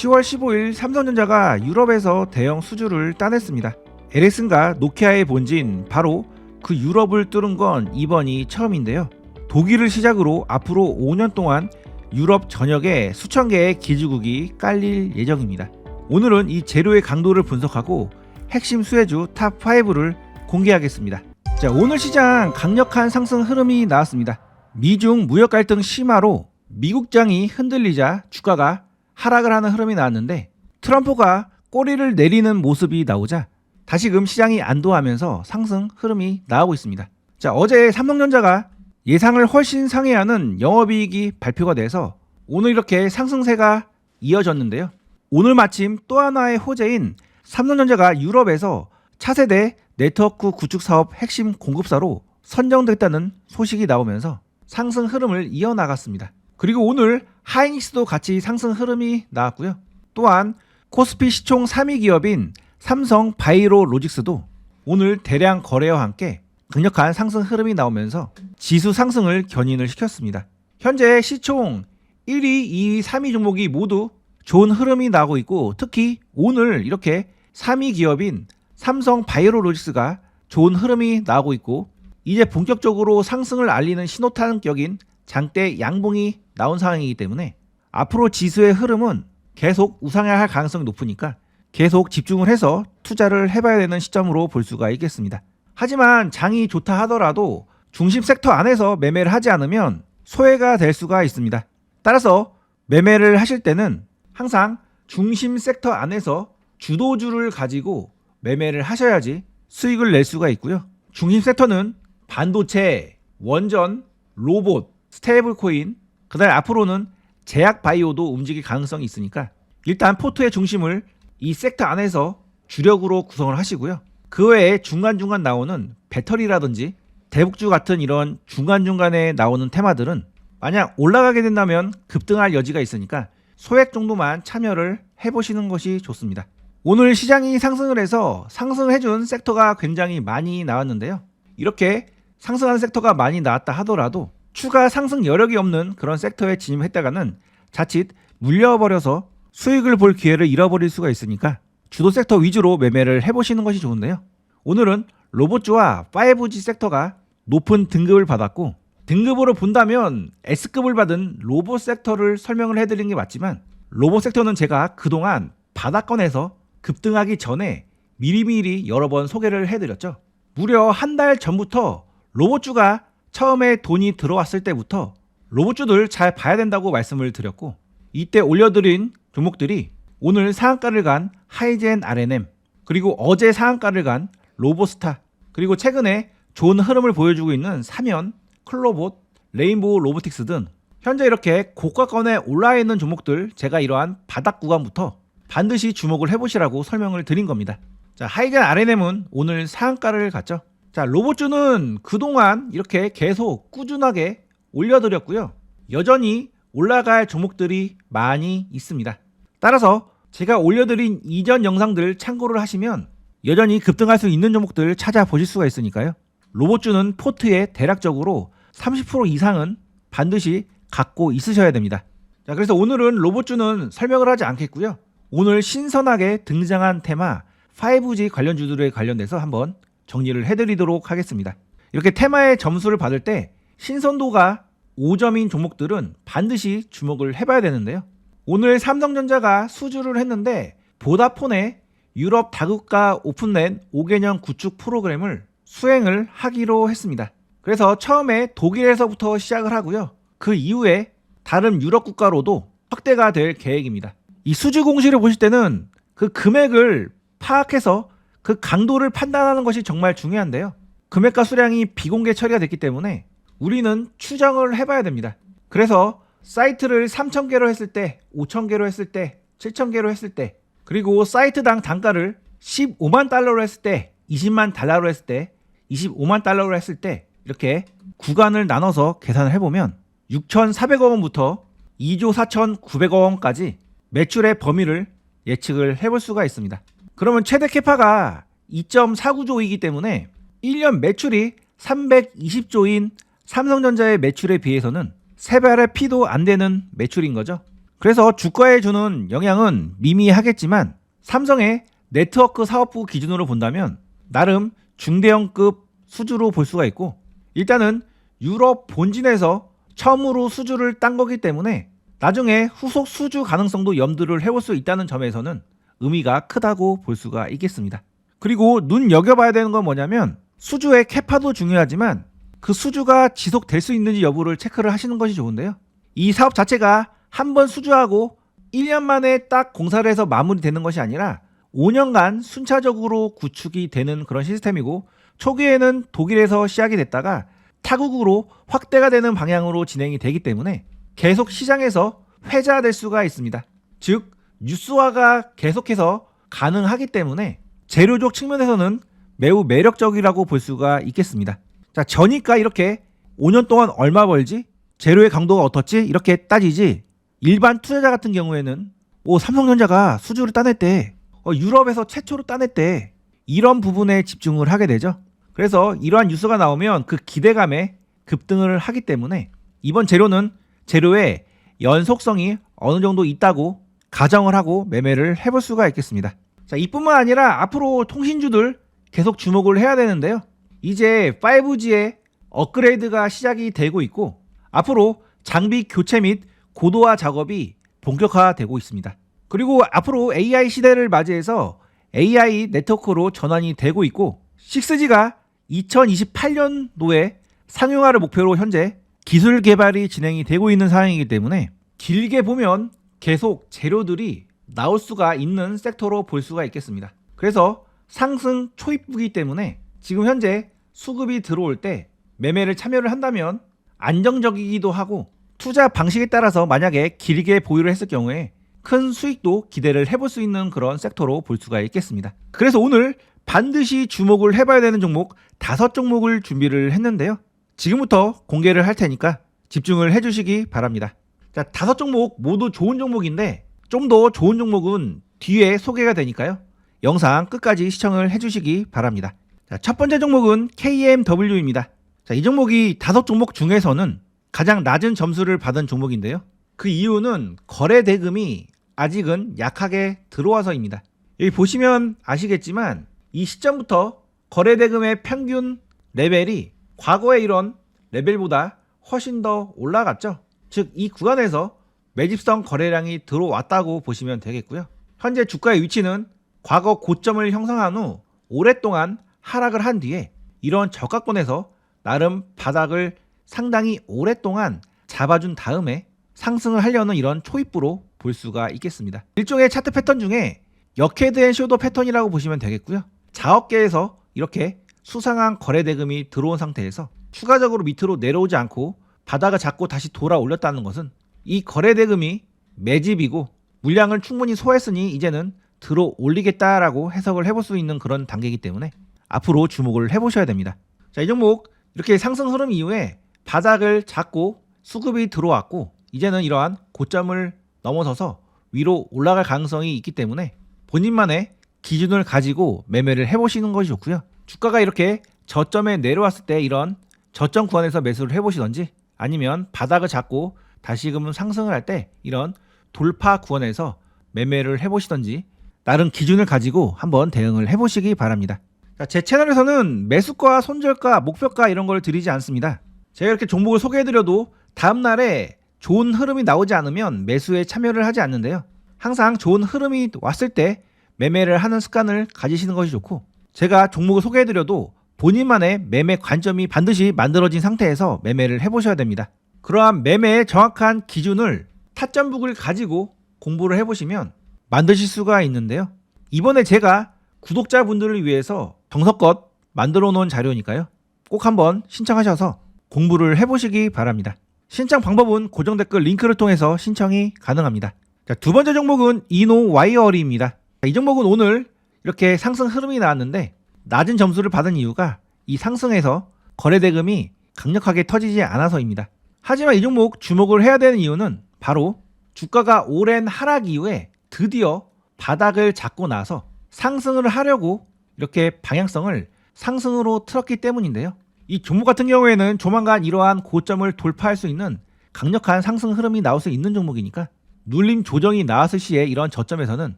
10월 15일 삼성전자가 유럽에서 대형 수주를 따냈습니다. LS가 노키아의 본진 바로 그 유럽을 뚫은 건 이번이 처음인데요. 독일을 시작으로 앞으로 5년 동안 유럽 전역에 수천 개의 기지국이 깔릴 예정입니다. 오늘은 이 재료의 강도를 분석하고 핵심 수혜주 탑5를 공개하겠습니다. 자, 오늘 시장 강력한 상승 흐름이 나왔습니다. 미중 무역 갈등 심화로 미국장이 흔들리자 주가가 하락을 하는 흐름이 나왔는데, 트럼프가 꼬리를 내리는 모습이 나오자 다시금 시장이 안도하면서 상승 흐름이 나오고 있습니다. 자, 어제 삼성전자가 예상을 훨씬 상회하는 영업이익이 발표가 돼서 오늘 이렇게 상승세가 이어졌는데요. 오늘 마침 또 하나의 호재인 삼성전자가 유럽에서 차세대 네트워크 구축 사업 핵심 공급사로 선정됐다는 소식이 나오면서 상승 흐름을 이어나갔습니다. 그리고 오늘 하이닉스도 같이 상승 흐름이 나왔고요. 또한 코스피 시총 3위 기업인 삼성 바이오 로직스도 오늘 대량 거래와 함께 강력한 상승 흐름이 나오면서 지수 상승을 견인을 시켰습니다. 현재 시총 1위, 2위, 3위 종목이 모두 좋은 흐름이 나오고 있고, 특히 오늘 이렇게 3위 기업인 삼성 바이오 로직스가 좋은 흐름이 나오고 있고, 이제 본격적으로 상승을 알리는 신호탄격인 장대 양봉이 나온 상황이기 때문에 앞으로 지수의 흐름은 계속 우상향할 가능성이 높으니까 계속 집중을 해서 투자를 해봐야 되는 시점으로 볼 수가 있겠습니다. 하지만 장이 좋다 하더라도 중심 섹터 안에서 매매를 하지 않으면 소외가 될 수가 있습니다. 따라서 매매를 하실 때는 항상 중심 섹터 안에서 주도주를 가지고 매매를 하셔야지 수익을 낼 수가 있고요. 중심 섹터는 반도체, 원전, 로봇, 스테이블 코인, 그 다음에 앞으로는 제약 바이오도 움직일 가능성이 있으니까 일단 포트의 중심을 이 섹터 안에서 주력으로 구성을 하시고요. 그 외에 중간중간 나오는 배터리라든지 대북주 같은 이런 중간중간에 나오는 테마들은 만약 올라가게 된다면 급등할 여지가 있으니까 소액 정도만 참여를 해보시는 것이 좋습니다. 오늘 시장이 상승을 해서 상승을 해준 섹터가 굉장히 많이 나왔는데요. 이렇게 상승하는 섹터가 많이 나왔다 하더라도 추가 상승 여력이 없는 그런 섹터에 진입했다가는 자칫 물려버려서 수익을 볼 기회를 잃어버릴 수가 있으니까 주도 섹터 위주로 매매를 해보시는 것이 좋은데요. 오늘은 로봇주와 5G 섹터가 높은 등급을 받았고, 등급으로 본다면 S급을 받은 로봇 섹터를 설명을 해드리는 게 맞지만, 로봇 섹터는 제가 그동안 바닥권에서 급등하기 전에 미리미리 여러 번 소개를 해드렸죠. 무려 한 달 전부터 로봇주가 처음에 돈이 들어왔을 때부터 로봇주들 잘 봐야 된다고 말씀을 드렸고, 이때 올려드린 종목들이 오늘 상한가를 간 하이젠 R&M, 그리고 어제 상한가를 간 로보스타, 그리고 최근에 좋은 흐름을 보여주고 있는 사면, 클로봇, 레인보우 로보틱스 등 현재 이렇게 고가권에 올라 있는 종목들, 제가 이러한 바닥 구간부터 반드시 주목을 해보시라고 설명을 드린 겁니다. 자, 하이젠 R&M은 오늘 상한가를 갔죠. 자, 로봇주는 그동안 이렇게 계속 꾸준하게 올려드렸고요. 여전히 올라갈 종목들이 많이 있습니다. 따라서 제가 올려드린 이전 영상들 참고를 하시면 여전히 급등할 수 있는 종목들 찾아보실 수가 있으니까요. 로봇주는 포트에 대략적으로 30% 이상은 반드시 갖고 있으셔야 됩니다. 자, 그래서 오늘은 로봇주는 설명을 하지 않겠고요. 오늘 신선하게 등장한 테마 5G 관련주들에 관련돼서 한번 정리를 해드리도록 하겠습니다. 이렇게 테마의 점수를 받을 때 신선도가 5점인 종목들은 반드시 주목을 해봐야 되는데요. 오늘 삼성전자가 수주를 했는데 보다폰의 유럽 다국가 오픈넷 5개년 구축 프로그램을 수행을 하기로 했습니다. 그래서 처음에 독일에서부터 시작을 하고요. 그 이후에 다른 유럽 국가로도 확대가 될 계획입니다. 이 수주 공시를 보실 때는 그 금액을 파악해서 그 강도를 판단하는 것이 정말 중요한데요. 금액과 수량이 비공개 처리가 됐기 때문에 우리는 추정을 해봐야 됩니다. 그래서 사이트를 3,000개로 했을 때, 5,000개로 했을 때, 7,000개로 했을 때, 그리고 사이트당 단가를 15만 달러로 했을 때, 20만 달러로 했을 때, 25만 달러로 했을 때 이렇게 구간을 나눠서 계산을 해보면 6,400억 원부터 2조 4,900억 원까지 매출의 범위를 예측을 해볼 수가 있습니다. 그러면 최대 캐파가 2.49조이기 때문에 1년 매출이 320조인 삼성전자의 매출에 비해서는 3배의 피도 안 되는 매출인 거죠. 그래서 주가에 주는 영향은 미미하겠지만 삼성의 네트워크 사업부 기준으로 본다면 나름 중대형급 수주로 볼 수가 있고, 일단은 유럽 본진에서 처음으로 수주를 딴 거기 때문에 나중에 후속 수주 가능성도 염두를 해볼 수 있다는 점에서는 의미가 크다고 볼 수가 있겠습니다. 그리고 눈여겨봐야 되는 건 뭐냐면 수주의 캐파도 중요하지만 그 수주가 지속될 수 있는지 여부를 체크를 하시는 것이 좋은데요. 이 사업 자체가 한번 수주하고 1년 만에 딱 공사를 해서 마무리되는 것이 아니라 5년간 순차적으로 구축이 되는 그런 시스템이고, 초기에는 독일에서 시작이 됐다가 타국으로 확대가 되는 방향으로 진행이 되기 때문에 계속 시장에서 회자될 수가 있습니다. 즉 뉴스화가 계속해서 가능하기 때문에 재료적 측면에서는 매우 매력적이라고 볼 수가 있겠습니다. 자, 저니까 이렇게 5년 동안 얼마 벌지? 재료의 강도가 어떻지? 이렇게 따지지, 일반 투자자 같은 경우에는 삼성전자가 수주를 따냈대, 유럽에서 최초로 따냈대, 이런 부분에 집중을 하게 되죠. 그래서 이러한 뉴스가 나오면 그 기대감에 급등을 하기 때문에 이번 재료는 재료의 연속성이 어느 정도 있다고 가정을 하고 매매를 해볼 수가 있겠습니다. 자, 이뿐만 아니라 앞으로 통신주들 계속 주목을 해야 되는데요. 이제 5G의 업그레이드가 시작이 되고 있고 앞으로 장비 교체 및 고도화 작업이 본격화되고 있습니다. 그리고 앞으로 AI 시대를 맞이해서 AI 네트워크로 전환이 되고 있고 6G가 2028년도에 상용화를 목표로 현재 기술 개발이 진행이 되고 있는 상황이기 때문에 길게 보면 계속 재료들이 나올 수가 있는 섹터로 볼 수가 있겠습니다. 그래서 상승 초입부기 때문에 지금 현재 수급이 들어올 때 매매를 참여를 한다면 안정적이기도 하고, 투자 방식에 따라서 만약에 길게 보유를 했을 경우에 큰 수익도 기대를 해볼 수 있는 그런 섹터로 볼 수가 있겠습니다. 그래서 오늘 반드시 주목을 해봐야 되는 종목 5종목을 준비를 했는데요. 지금부터 공개를 할 테니까 집중을 해주시기 바랍니다. 자, 5종목 모두 좋은 종목인데 좀 더 좋은 종목은 뒤에 소개가 되니까요. 영상 끝까지 시청을 해주시기 바랍니다. 자, 첫 번째 종목은 KMW입니다. 자, 이 종목이 5종목 중에서는 가장 낮은 점수를 받은 종목인데요. 그 이유는 거래 대금이 아직은 약하게 들어와서입니다. 여기 보시면 아시겠지만 이 시점부터 거래 대금의 평균 레벨이 과거의 이런 레벨보다 훨씬 더 올라갔죠. 즉 이 구간에서 매집성 거래량이 들어왔다고 보시면 되겠고요. 현재 주가의 위치는 과거 고점을 형성한 후 오랫동안 하락을 한 뒤에 이런 저가권에서 나름 바닥을 상당히 오랫동안 잡아준 다음에 상승을 하려는 이런 초입부로 볼 수가 있겠습니다. 일종의 차트 패턴 중에 역헤드 앤 숄더 패턴이라고 보시면 되겠고요. 자업계에서 이렇게 수상한 거래 대금이 들어온 상태에서 추가적으로 밑으로 내려오지 않고 바닥을 잡고 다시 돌아 올렸다는 것은 이 거래 대금이 매집이고 물량을 충분히 소화했으니 이제는 들어 올리겠다라고 해석을 해볼 수 있는 그런 단계이기 때문에 앞으로 주목을 해보셔야 됩니다. 자, 이 종목 이렇게 상승 흐름 이후에 바닥을 잡고 수급이 들어왔고 이제는 이러한 고점을 넘어서서 위로 올라갈 가능성이 있기 때문에 본인만의 기준을 가지고 매매를 해보시는 것이 좋고요. 주가가 이렇게 저점에 내려왔을 때 이런 저점 구간에서 매수를 해보시던지, 아니면 바닥을 잡고 다시금 상승을 할 때 이런 돌파 구간에서 매매를 해보시던지 나름 기준을 가지고 한번 대응을 해보시기 바랍니다. 자, 제 채널에서는 매수가, 손절가, 목표가 이런 걸 드리지 않습니다. 제가 이렇게 종목을 소개해드려도 다음날에 좋은 흐름이 나오지 않으면 매수에 참여를 하지 않는데요. 항상 좋은 흐름이 왔을 때 매매를 하는 습관을 가지시는 것이 좋고, 제가 종목을 소개해드려도 본인만의 매매 관점이 반드시 만들어진 상태에서 매매를 해보셔야 됩니다. 그러한 매매의 정확한 기준을 타점북을 가지고 공부를 해보시면 만드실 수가 있는데요. 이번에 제가 구독자분들을 위해서 정석껏 만들어 놓은 자료니까요. 꼭 한번 신청하셔서 공부를 해보시기 바랍니다. 신청 방법은 고정 댓글 링크를 통해서 신청이 가능합니다. 자, 두 번째 종목은 이노와이어리입니다. 이 종목은 오늘 이렇게 상승 흐름이 나왔는데 낮은 점수를 받은 이유가 이 상승에서 거래 대금이 강력하게 터지지 않아서입니다. 하지만 이 종목 주목을 해야 되는 이유는 바로 주가가 오랜 하락 이후에 드디어 바닥을 잡고 나서 상승을 하려고 이렇게 방향성을 상승으로 틀었기 때문인데요. 이 종목 같은 경우에는 조만간 이러한 고점을 돌파할 수 있는 강력한 상승 흐름이 나올 수 있는 종목이니까 눌림 조정이 나왔을 시에 이런 저점에서는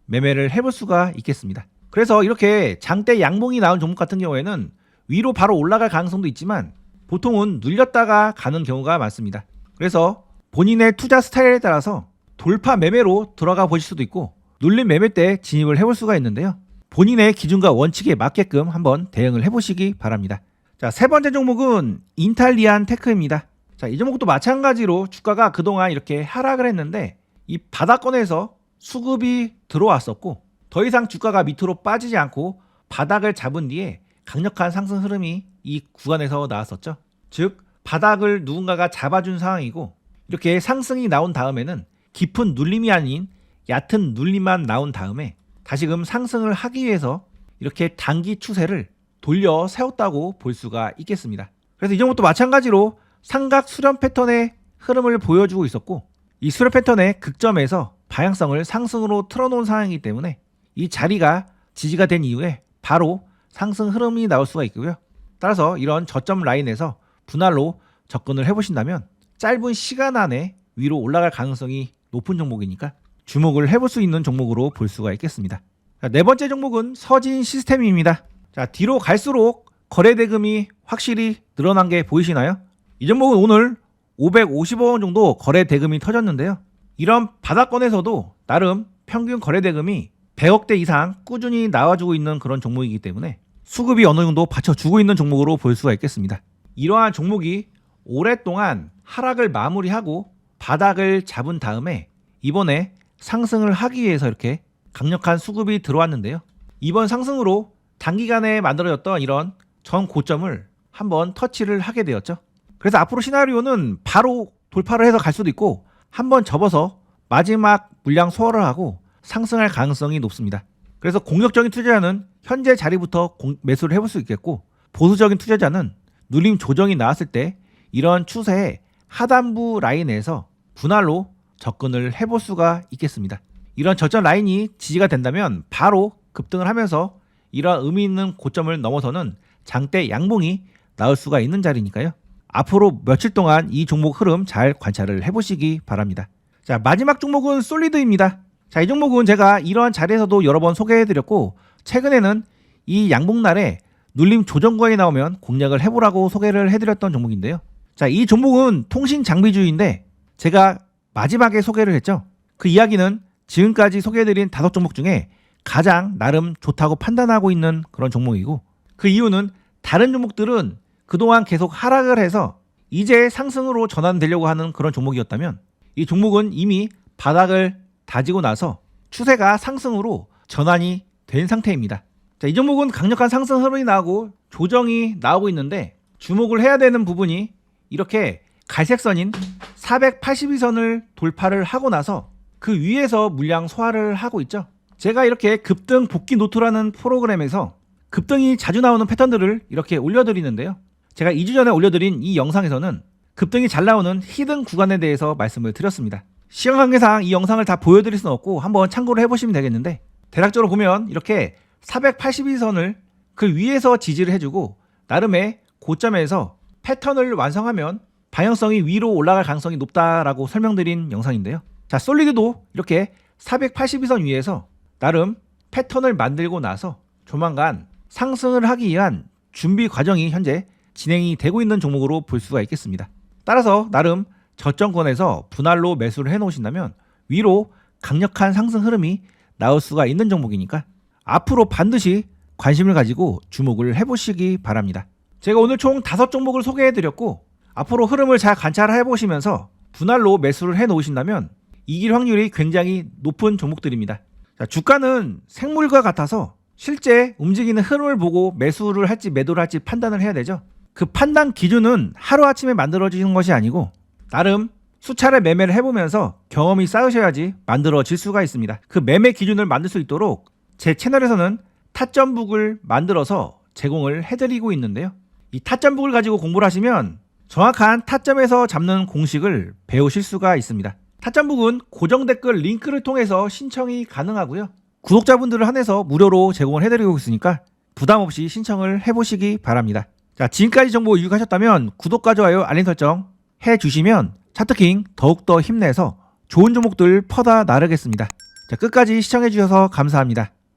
매매를 해볼 수가 있겠습니다. 그래서 이렇게 장대 양봉이 나온 종목 같은 경우에는 위로 바로 올라갈 가능성도 있지만 보통은 눌렸다가 가는 경우가 많습니다. 그래서 본인의 투자 스타일에 따라서 돌파 매매로 들어가 보실 수도 있고 눌림 매매 때 진입을 해볼 수가 있는데요. 본인의 기준과 원칙에 맞게끔 한번 대응을 해보시기 바랍니다. 자, 세 번째 종목은 인탈리안 테크입니다. 자, 이 종목도 마찬가지로 주가가 그동안 이렇게 하락을 했는데 이 바닥권에서 수급이 들어왔었고 더 이상 주가가 밑으로 빠지지 않고 바닥을 잡은 뒤에 강력한 상승 흐름이 이 구간에서 나왔었죠. 즉 바닥을 누군가가 잡아준 상황이고 이렇게 상승이 나온 다음에는 깊은 눌림이 아닌 얕은 눌림만 나온 다음에 다시금 상승을 하기 위해서 이렇게 단기 추세를 돌려 세웠다고 볼 수가 있겠습니다. 그래서 이 종목도 마찬가지로 삼각 수렴 패턴의 흐름을 보여주고 있었고 이 수렴 패턴의 극점에서 방향성을 상승으로 틀어놓은 상황이기 때문에 이 자리가 지지가 된 이후에 바로 상승 흐름이 나올 수가 있고요. 따라서 이런 저점 라인에서 분할로 접근을 해보신다면 짧은 시간 안에 위로 올라갈 가능성이 높은 종목이니까 주목을 해볼 수 있는 종목으로 볼 수가 있겠습니다. 자, 네 번째 종목은 서진 시스템입니다. 자, 뒤로 갈수록 거래 대금이 확실히 늘어난 게 보이시나요? 이 종목은 오늘 550원 정도 거래 대금이 터졌는데요. 이런 바닥권에서도 나름 평균 거래 대금이 100억대 이상 꾸준히 나와주고 있는 그런 종목이기 때문에 수급이 어느 정도 받쳐주고 있는 종목으로 볼 수가 있겠습니다. 이러한 종목이 오랫동안 하락을 마무리하고 바닥을 잡은 다음에 이번에 상승을 하기 위해서 이렇게 강력한 수급이 들어왔는데요. 이번 상승으로 단기간에 만들어졌던 이런 전 고점을 한번 터치를 하게 되었죠. 그래서 앞으로 시나리오는 바로 돌파를 해서 갈 수도 있고 한번 접어서 마지막 물량 소화를 하고 상승할 가능성이 높습니다. 그래서 공격적인 투자자는 현재 자리부터 매수를 해볼 수 있겠고 보수적인 투자자는 눌림 조정이 나왔을 때 이런 추세의 하단부 라인에서 분할로 접근을 해볼 수가 있겠습니다. 이런 저점 라인이 지지가 된다면 바로 급등을 하면서 이런 의미 있는 고점을 넘어서는 장대 양봉이 나올 수가 있는 자리니까요. 앞으로 며칠 동안 이 종목 흐름 잘 관찰을 해보시기 바랍니다. 자, 마지막 종목은 솔리드입니다. 자, 이 종목은 제가 이러한 자리에서도 여러 번 소개해드렸고 최근에는 이 양봉날에 눌림 조정 구간이 나오면 공략을 해보라고 소개를 해드렸던 종목인데요. 자, 이 종목은 통신 장비주인데 제가 마지막에 소개를 했죠. 그 이야기는 지금까지 소개해드린 5종목 중에 가장 나름 좋다고 판단하고 있는 그런 종목이고 그 이유는 다른 종목들은 그동안 계속 하락을 해서 이제 상승으로 전환되려고 하는 그런 종목이었다면 이 종목은 이미 바닥을 다지고 나서 추세가 상승으로 전환이 된 상태입니다. 자, 이 종목은 강력한 상승 흐름이 나오고 조정이 나오고 있는데 주목을 해야 되는 부분이 이렇게 갈색선인 482선을 돌파를 하고 나서 그 위에서 물량 소화를 하고 있죠. 제가 이렇게 급등 복귀 노트라는 프로그램에서 급등이 자주 나오는 패턴들을 이렇게 올려드리는데요. 제가 2주 전에 올려드린 이 영상에서는 급등이 잘 나오는 히든 구간에 대해서 말씀을 드렸습니다. 시간 관계상 이 영상을 다 보여드릴 수는 없고 한번 참고를 해보시면 되겠는데 대략적으로 보면 이렇게 482선을 그 위에서 지지를 해주고 나름의 고점에서 패턴을 완성하면 방향성이 위로 올라갈 가능성이 높다라고 설명드린 영상인데요. 자, 솔리드도 이렇게 482선 위에서 나름 패턴을 만들고 나서 조만간 상승을 하기 위한 준비 과정이 현재 진행이 되고 있는 종목으로 볼 수가 있겠습니다. 따라서 나름 저점권에서 분할로 매수를 해놓으신다면 위로 강력한 상승 흐름이 나올 수가 있는 종목이니까 앞으로 반드시 관심을 가지고 주목을 해보시기 바랍니다. 제가 오늘 총 5종목을 소개해드렸고 앞으로 흐름을 잘 관찰해보시면서 분할로 매수를 해놓으신다면 이길 확률이 굉장히 높은 종목들입니다. 자, 주가는 생물과 같아서 실제 움직이는 흐름을 보고 매수를 할지 매도를 할지 판단을 해야 되죠. 그 판단 기준은 하루아침에 만들어지는 것이 아니고 나름 수차례 매매를 해보면서 경험이 쌓으셔야지 만들어질 수가 있습니다. 그 매매 기준을 만들 수 있도록 제 채널에서는 타점북을 만들어서 제공을 해드리고 있는데요. 이 타점북을 가지고 공부를 하시면 정확한 타점에서 잡는 공식을 배우실 수가 있습니다. 타점북은 고정 댓글 링크를 통해서 신청이 가능하고요. 구독자분들을 한해서 무료로 제공을 해드리고 있으니까 부담 없이 신청을 해보시기 바랍니다. 자, 지금까지 정보 유익하셨다면 구독과 좋아요, 알림 설정 해주시면 차트킹 더욱더 힘내서 좋은 종목들 퍼다 나르겠습니다. 자, 끝까지 시청해주셔서 감사합니다.